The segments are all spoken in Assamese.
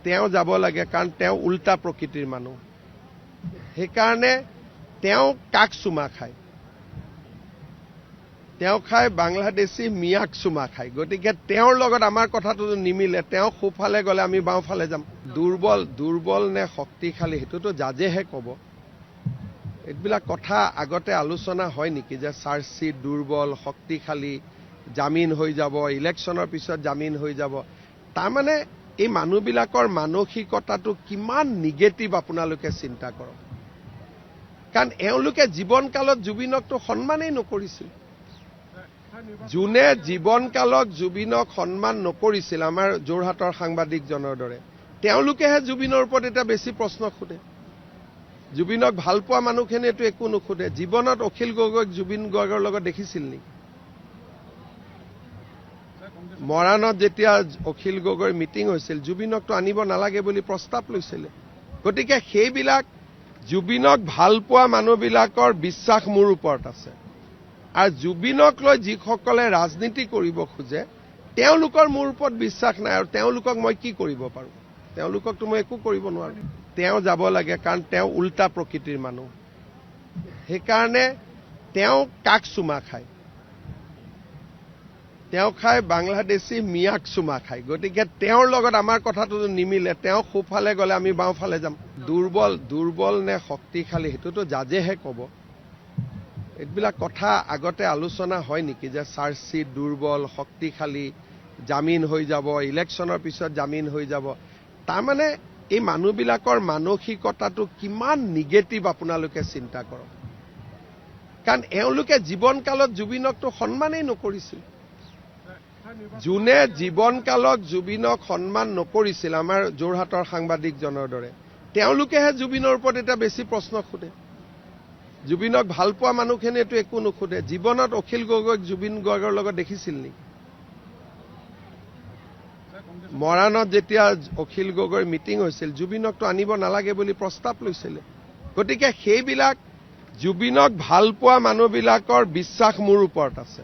তেওঁ যাব লাগে, কাৰণ তেওঁ উল্টা প্ৰকৃতিৰ মানুহ। সেইকাৰণে তেওঁ কাক চুমা খায়? তেওঁ খায় বাংলাদেশী মিয়াক চুমা খায়। গতিকে তেওঁৰ লগত আমাৰ কথাটো নিমিলে। তেওঁ সোঁফালে গ'লে আমি বাওঁফালে যাম। দুৰ্বল নে শক্তিশালী সেইটোতো জাজেহে ক'ব। এইবিলাক কথা আগতে আলোচনা হয় নেকি যে চাৰ্জশ্বিট দুৰ্বল শক্তিশালী, জামিন হৈ যাব, ইলেকশ্যনৰ পিছত জামিন হৈ যাব? তাৰমানে এই মানুহবিলাকৰ মানসিকতাটো কিমান নিগেটিভ আপোনালোকে চিন্তা কৰক। কাৰণ এওঁলোকে জীৱনকালত জুবিনকতো সন্মানেই নকৰিছিল। যোনে জীৱনকালত জুবিনক সন্মান নকৰিছিল, আমাৰ যোৰহাটৰ সাংবাদিকজনৰ দৰে, তেওঁলোকেহে জুবিনৰ ওপৰত এতিয়া বেছি প্ৰশ্ন সোধে। জুবিনক ভাল পোৱা মানুহখিনিয়েতো একো নুসুধে। জীৱনত অখিল গগৈক জুবিন গাৰ্গৰ লগত দেখিছিল নেকি? মৰাণত যেতিয়া অখিল গগৈৰ মিটিং হৈছিল, জুবিনকতো আনিব নালাগে বুলি প্ৰস্তাৱ লৈছিলে। গতিকে সেইবিলাক জুবিনক ভাল পোৱা মানুহবিলাকৰ বিশ্বাস মোৰ ওপৰত আছে। আৰু জুবিনক লৈ যিসকলে ৰাজনীতি কৰিব খোজে, তেওঁলোকৰ মোৰ ওপৰত বিশ্বাস নাই। আৰু তেওঁলোকক মই কি কৰিব পাৰোঁ? তেওঁলোককতো মই একো কৰিব নোৱাৰোঁ। তেওঁ যাব লাগে, কাৰণ তেওঁ উল্টা প্ৰকৃতিৰ মানুহ। সেইকাৰণে তেওঁ কাক চুমা খায়? তেওঁ খায় বাংলাদেশী মিয়াক চুমা খায়। গতিকে তেওঁৰ লগত আমাৰ কথাটো নিমিলে। তেওঁ সোঁফালে গ'লে আমি বাওঁফালে যাম। দুৰ্বল নে শক্তিশালী সেইটোতো জাজেহে ক'ব। এইবিলাক কথা আগতে আলোচনা হয় নেকি যে চাৰ্জশ্বিট দুৰ্বল শক্তিশালী, জামিন হৈ যাব, ইলেকশ্যনৰ পিছত জামিন হৈ যাব? তাৰমানে এই মানুহবিলাকৰ মানসিকতাটো কিমান নিগেটিভ আপোনালোকে চিন্তা কৰক। কাৰণ এওঁলোকে জীৱনকালত জুবিনকতো সন্মানেই নকৰিছিল। যোনে জীৱনকালত জুবিনক সন্মান নকৰিছিল, আমাৰ যোৰহাটৰ সাংবাদিকজনৰ দৰে, তেওঁলোকেহে জুবিনৰ ওপৰত এতিয়া বেছি প্ৰশ্ন সোধে। জুবিনক ভাল পোৱা মানুহখিনিয়েতো একো নুসুধে। জীৱনত অখিল গগৈক জুবিন গাৰ্গৰ লগত দেখিছিল নেকি? মৰাণত যেতিয়া অখিল গগৈৰ মিটিং হৈছিল, জুবিনকতো আনিব নালাগে বুলি প্ৰস্তাৱ লৈছিলে। গতিকে সেইবিলাক জুবিনক ভাল পোৱা মানুহবিলাকৰ বিশ্বাস মোৰ ওপৰত আছে।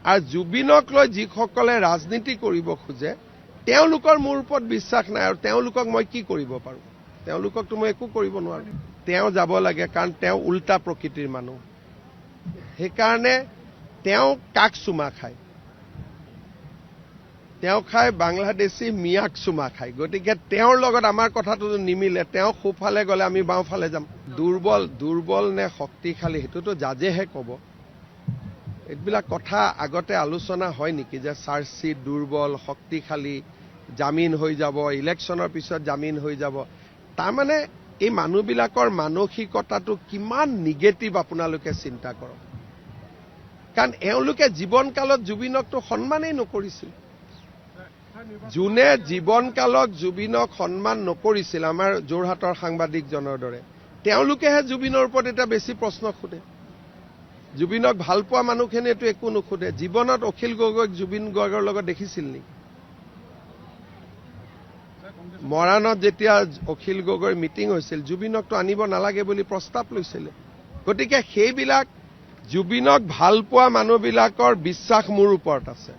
আৰু জুবিনক লৈ যিসকলে ৰাজনীতি কৰিব খোজে, তেওঁলোকৰ মোৰ ওপৰত বিশ্বাস নাই। আৰু তেওঁলোকক মই কি কৰিব পাৰোঁ? তেওঁলোককতো মই একো কৰিব নোৱাৰোঁ। তেওঁ যাব লাগে, কাৰণ তেওঁ উল্টা প্ৰকৃতিৰ মানুহ। সেইকাৰণে তেওঁ কাক চুমা খায়? তেওঁ খায় বাংলাদেশী মিয়াক চুমা খায়। গতিকে তেওঁৰ লগত আমাৰ কথাটো নিমিলে। তেওঁ সোঁফালে গ'লে আমি বাওঁফালে যাম। দুৰ্বল নে শক্তিশালী সেইটোতো জাজেহে ক'ব। এইবিলাক কথা আগতে আলোচনা হয় নেকি যে চাৰ্জশ্বিট দুৰ্বল শক্তিশালী, জামিন হৈ যাব, ইলেকশ্যনৰ পিছত জামিন হৈ যাব? তাৰমানে এই মানুহবিলাকৰ মানসিকতাটো কিমান নিগেটিভ আপোনালোকে চিন্তা কৰক। কাৰণ এওঁলোকে জীৱনকালত জুবিনকতো সন্মানেই নকৰিছিল। যোনে জীৱনকালত জুবিনক সন্মান নকৰিছিল, আমাৰ যোৰহাটৰ সাংবাদিকজনৰ দৰে, তেওঁলোকেহে জুবিনৰ ওপৰত এতিয়া বেছি প্ৰশ্ন সোধে। জুবিনক ভাল পোৱা মানুহখিনিয়েতো একো নুসুধে। জীৱনত অখিল গগৈক জুবিন গাৰ্গৰ লগত দেখিছিল নেকি? মৰাণত যেতিয়া অখিল গগৈৰ মিটিং হৈছিল, জুবিনকতো আনিব নালাগে বুলি প্ৰস্তাৱ লৈছিলে। গতিকে সেইবিলাক জুবিনক ভাল পোৱা মানুহবিলাকৰ বিশ্বাস মোৰ ওপৰত আছে।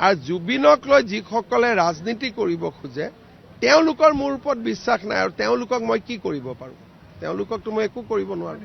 আৰু জুবিনক লৈ যিসকলে ৰাজনীতি কৰিব খোজে, তেওঁলোকৰ মোৰ ওপৰত বিশ্বাস নাই। আৰু তেওঁলোকক মই কি কৰিব পাৰোঁ? তেওঁলোককতো মই একো কৰিব নোৱাৰোঁ।